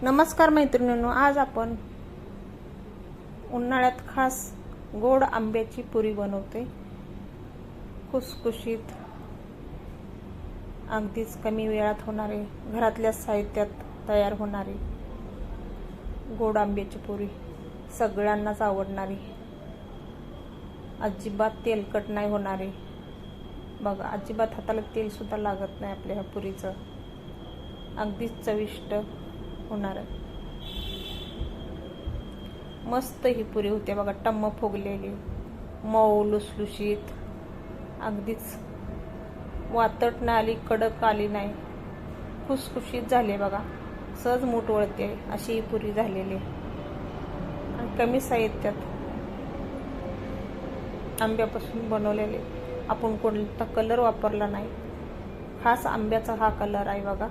नमस्कार मैत्रिणींनो, आज आपण उन्हाळ्यात खास गोड आंब्याची पुरी बनवते। खुसखुशीत, अगदीच कमी वेळात होणारे, घरातल्या साहित्यात तयार होणारी गोड आंब्याची पुरी सगळ्यांनाच आवडणारी, अजिबात तेलकट नाही होणारी। बघा, अजिबात हाताला तेल सुद्धा लागत नाही आपल्या ह्या पुरीचं, अगदीच चविष्ट होणार आहे। मस्त ही पुरी होते बघा, टम्म फुगलेली, मऊ लुसलुशीत, अगदीच वातट नाही आली, कडक आली नाही, खुसखुशीत झाली बघा, सहज मूठ वळते अशी ही पुरी झालेली आणि कमी साहित्यात आंब्यापासून बनवलेले। आपण कोणता कलर वापरला नाही, खास आंब्याचा हा कलर आहे बघा।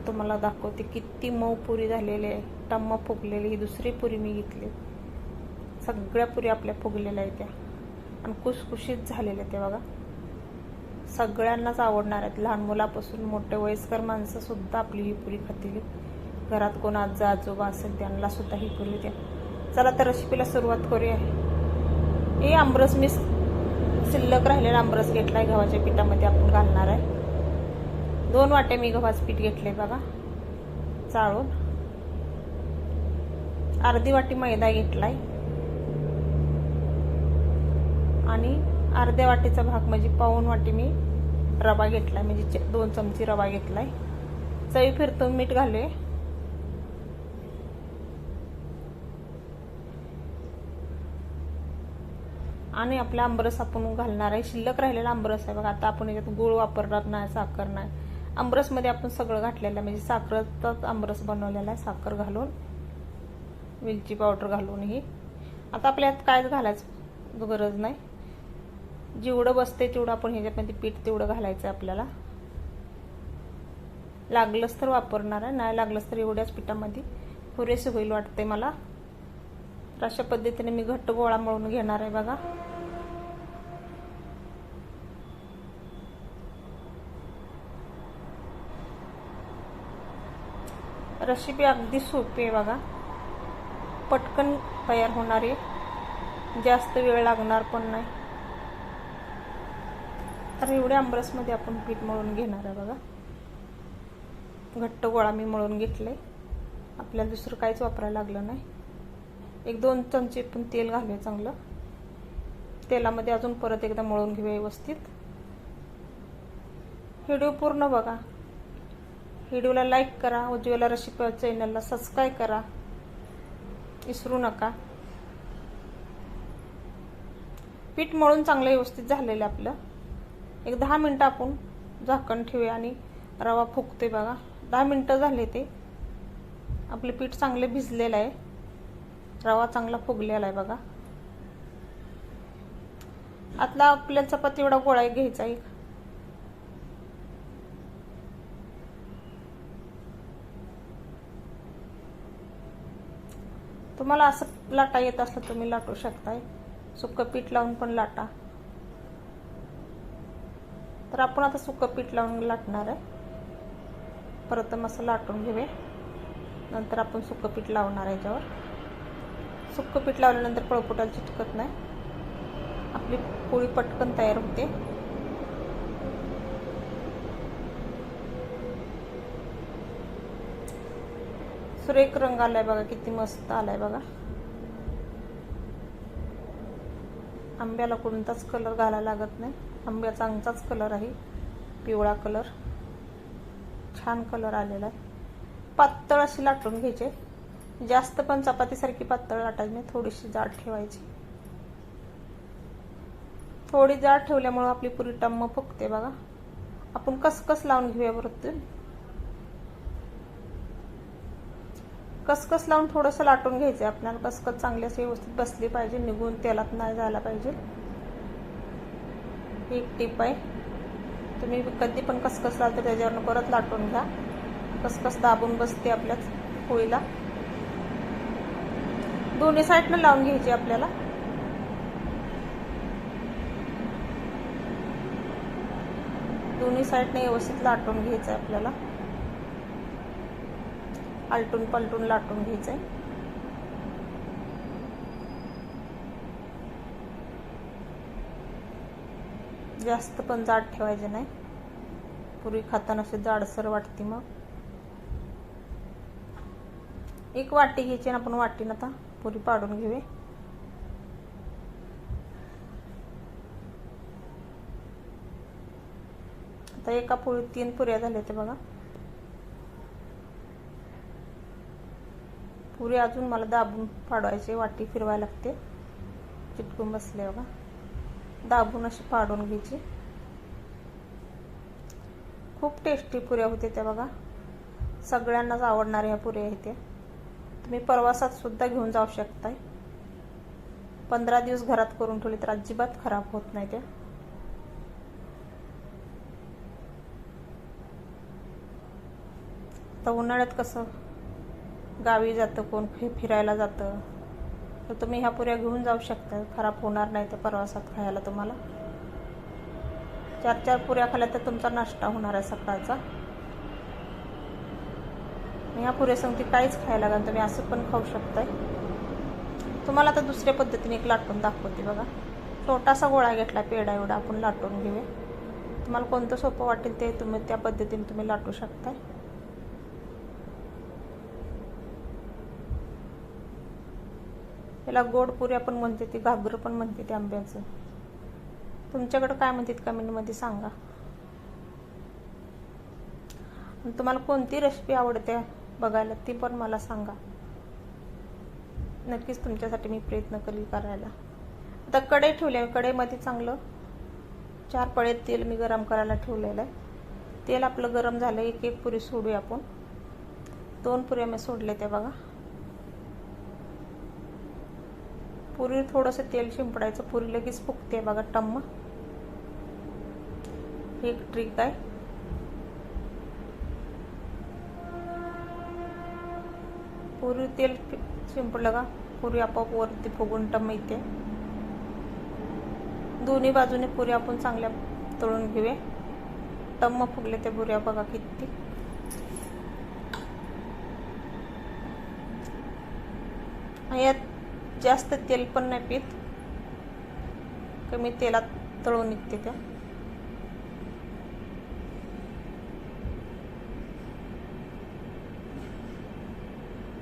तुम्हाला दाखवते किती मऊ पुरी झालेली आहे, टम्म फुगलेली। ही दुसरी पुरी मी घेतली, सगळ्या पुरी आपल्या फुगलेल्या आहेत त्या आणि खुसखुशीत झालेल्या त्या बघा, सगळ्यांनाच आवडणार आहेत। लहान मुलापासून मोठे वयस्कर माणसं सुद्धा आपली ही पुरी खातील। घरात कोण आजी आजोबा असेल त्यांना सुद्धा ही पुरी द्या। चला तर रेसिपीला सुरुवात करूया। हे आंबरस मी शिल्लक राहिलेला आंबरस घेतलाय, गव्हाच्या पिठामध्ये आपण घालणार आहे। 2 वाटे मी गव्हाचं पीठ घेतले बघा चाळून, अर्धी वाटी मैदा घेतलाय आणि अर्ध्या वाटीचा भाग म्हणजे पाऊण वाटी मी रवा घेतलाय, म्हणजे 2 चमचे रवा घेतलाय। चवीपुरतं मीठ घालूया आणि आपला आंबरस आपण घालणार आहे। शिल्लक राहिलेला आंबरस आहे बघा। आता आपण याच्यात गूळ वापरणार नाही, साखर नाही, आंबरस मध्ये आपण सगळं घातलेलं आहे, म्हणजे साखरेचाच आंबरस बनवलेला आहे, साखर घालून, वेलची पावडर घालून। ही आता आपल्यात कायच घालायचं गरज नाही, जेवढं बसते तेवढं आपण ह्याच्यामध्ये पीठ तेवढं घालायचं आपल्याला। लागलंच तर वापरणार आहे, नाही लागलंच तर एवढ्याच पिठामध्ये पुरेसे होईल वाटते मला। अशा पद्धतीने मी घट्ट गोळा मळून घेणार आहे बघा। रेसिपी अगदी सोपी आहे बघा, पटकन तयार होणारी, जास्त वेळ लागणार पण नाही। तर एवढ्या आंबरसमध्ये आपण पीठ मळून घेणार आहे बघा। घट्ट गोळा मी मळून घेतले, आपल्याला दुसरं काहीच वापरायला लागलं नाही। 1-2 चमचे पण तेल घालूया चांगलं, तेलामध्ये अजून परत एकदा मळून घेऊया व्यवस्थित। व्हिडिओ पूर्ण बघा, व्हिडिओला लाईक करा, उज्ज्वला रेसिपी चॅनलला सबस्क्राईब करा विसरू नका। पीठ मळून चांगलं व्यवस्थित झालेलं आपलं। एक 10 मिनिटं आपण झाकण ठेवूया आणि रवा फुगते बघा। 10 मिनिटं झाले ते, आपले पीठ चांगले भिजलेलं आहे, रवा चांगला फुगलेला आहे बघा। आतला आपल्याला चपाती एवढा गोळा घ्यायचा आहे। तुम्हाला असं लाटा येत असलं तुम्ही लाटू शकताय, सुक्क पीठ लावून पण लाटा। तर आपण आता सुक्क पीठ लावून लाटणार आहे, प्रथम असं लाटून घेऊया, नंतर आपण सुक्क पीठ लावणार आहे याच्यावर। सुक्क पीठ लावल्यानंतर पळपुटाला चिटकत नाही, आपली पोळी पटकन तयार होते। सुरेख रंग आलाय बघा, किती मस्त आलाय बघा। आंब्याला कोणताच कलर घालायला लागत नाही, आंब्याचा अंगचाच कलर आहे, पिवळा कलर, छान कलर आलेला आहे। पातळ अशी लाटून घ्यायचे, जास्त पण चपातीसारखी पातळ लाटायची नाही, थोडीशी जाड ठेवायची। थोडी जाड ठेवल्यामुळे आपली पुरी टम्म फुगते बघा। आपण कसकस लावून घेऊया वरतून, कसकस लावून थोडंसं लाटून घ्यायचं आपल्याला। कसकस चांगली अशी व्यवस्थित बसली पाहिजे, निघून तेलात नाही जायला पाहिजे। एक टिप आहे, तुम्ही कधी पण कसकस लावता त्याच्यावरनं परत लाटून घ्या, कसकस दाबून बसते आपल्या पोळीला। दोन्ही साईडनं लावून घ्यायची आपल्याला। दोन्ही साईडने व्यवस्थित लाटून घ्यायचं आपल्याला। आलटून पलटून लाटून घ्यायचं आहे. जास्त पण जाड ठेवायचे नाही, पुरी खाताना अशी जाडसर वाटते. मग एक वाटी घ्यायची आणि आपण वाटीनं आता पुरी पाडून घेऊया. आता एका पोळीत 3 पुऱ्या झाल्या ते बघा. पुरी अजून मला दाबून पाडवायची, वाटी फिरवायला लागते, चिटकून बसले बघा. दाबून अशी पाडून घ्यायची. खूप टेस्टी पुऱ्या होते त्या बघा. सगळ्यांनाच आवडणाऱ्या ह्या पुऱ्या आहेत त्या. तुम्ही प्रवासात सुद्धा घेऊन जाऊ शकताय. 15 दिवस घरात करून ठेवली तर अजिबात खराब होत नाही त्या. तर उन्हाळ्यात कसं गावी जातं कोण, फिरायला जातं, तर तुम्ही ह्या पुऱ्या घेऊन जाऊ शकता. खराब होणार नाही त्या प्रवासात खायला. तुम्हाला 4-4 पुऱ्या खाल्ल्या तर तुमचा नाश्ता होणार आहे सकाळचा. ह्या पुऱ्या सांगते काहीच खायला लागेल, तुम्ही असं पण खाऊ शकताय. तुम्हाला आता दुसऱ्या पद्धतीने एक लाटून दाखवते बघा. छोटासा गोळा घेतला पेढा एवढा, आपण लाटून घेऊया. तुम्हाला कोणतं सोपं वाटेल ते तुम्ही त्या पद्धतीने तुम्ही लाटू शकताय. याला गोड पुऱ्या पण म्हणते ती, घागर पण म्हणते ते आंब्याचं. तुमच्याकडे काय म्हणतात कमेंटमध्ये सांगा. तुम्हाला कोणती रेसिपी आवडते बघायला ती पण मला सांगा. नक्कीच तुमच्यासाठी मी प्रयत्न करेल करायला. आता कढई ठेवली आहे. कढईमध्ये चांगलं 4 पळे तेल मी गरम करायला ठेवलेलं आहे. तेल आपलं गरम झालं, एक पुरी सोडूया आपण. 2 पुऱ्या मी सोडले ते बघा. पुरी थोडंसं तेल शिंपडायचं, पुरी लगेच फुगते बघा टम्म. ही एक ट्रिक आहे. पुरी तेल शिंपडलं का पुरी आपोआप वरती फुगून टम्म येते. दोन्ही बाजूने पुरी आपण चांगल्या तळून घेऊया. टम्म फुगले ते पुऱ्या बघा किती. यात जास्त तेल पण नाही पीत, कमी तेलात तळून निघते त्या.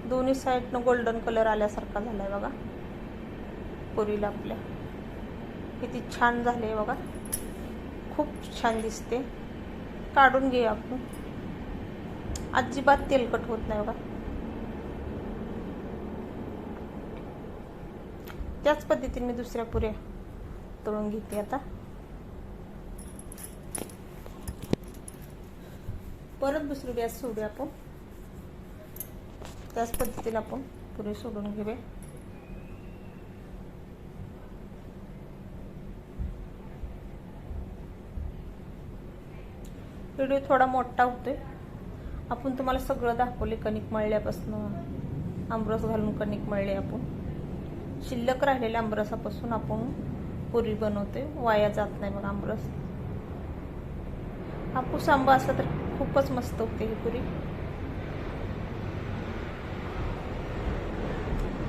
दोन्ही साईडनं गोल्डन कलर आल्यासारखा झालाय बघा पुरीला आपल्या. किती छान झाले बघा, खूप छान दिसते. काढून घेऊया आपण. अजिबात तेलकट होत नाही बघा. त्याच पद्धतीने मी दुसऱ्या पुऱ्या तळून घेते. आता परत दुसरी गॅस सोडूया आपण. त्याच पद्धतीने आपण पुरी सोडून घेऊया. व्हिडिओ थोडा मोठा होतोय. आपण तुम्हाला सगळं दाखवले, कणिक मळल्यापासून आमरस घालून कणिक मळले आपण. शिल्लक राहिलेल्या आमरसापासून आपण पुरी बनवते, वाया जात नाही बघा आमरस. हापूस आंबा असला तर खूपच मस्त होते ही पुरी.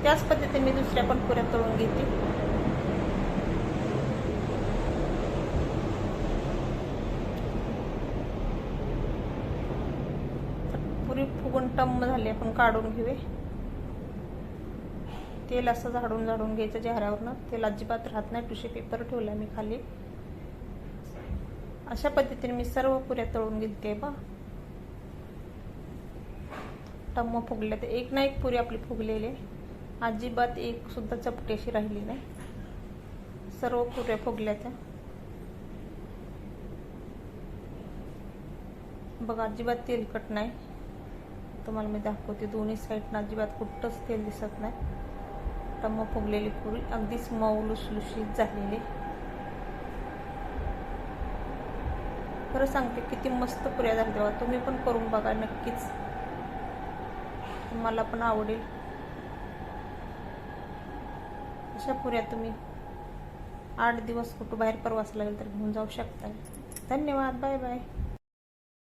त्याच पद्धतीने मी दुसऱ्या पण पुऱ्या तळून घेते. पुरी फुगून टम्म झाली, आपण काढून घेऊया. तेल असं झाडून झाडून घ्यायचं चेहऱ्यावरनं. तेल अजिबात राहत नाही. टिश्यू पेपर ठेवला मी खाली. अशा पद्धतीने मी सर्व पुऱ्या तळून घेते बा. टम्म फुगल्या तर एक ना एक पुरी आपली फुगलेली, अजिबात एक सुद्धा चपटेशी राहिली नाही. सर्व पुऱ्या फुगल्या त्या बघा. अजिबात तेलकट नाही. तुम्हाला मी दाखवते. दोन्ही साईडनं अजिबात कुठंच तेल दिसत नाही. टम्म फुगलेली पुरी, अगदीच मऊ लुसलुशीत झालेली. खरं सांगते किती मस्त पुऱ्या झाल्या तेव्हा. तुम्ही पण करून बघा नक्कीच, तुम्हाला पण आवडेल. अशा पुऱ्या तुम्ही 8 दिवस कुठं बाहेर प्रवास लागेल तर घेऊन जाऊ शकता. धन्यवाद. Bye bye.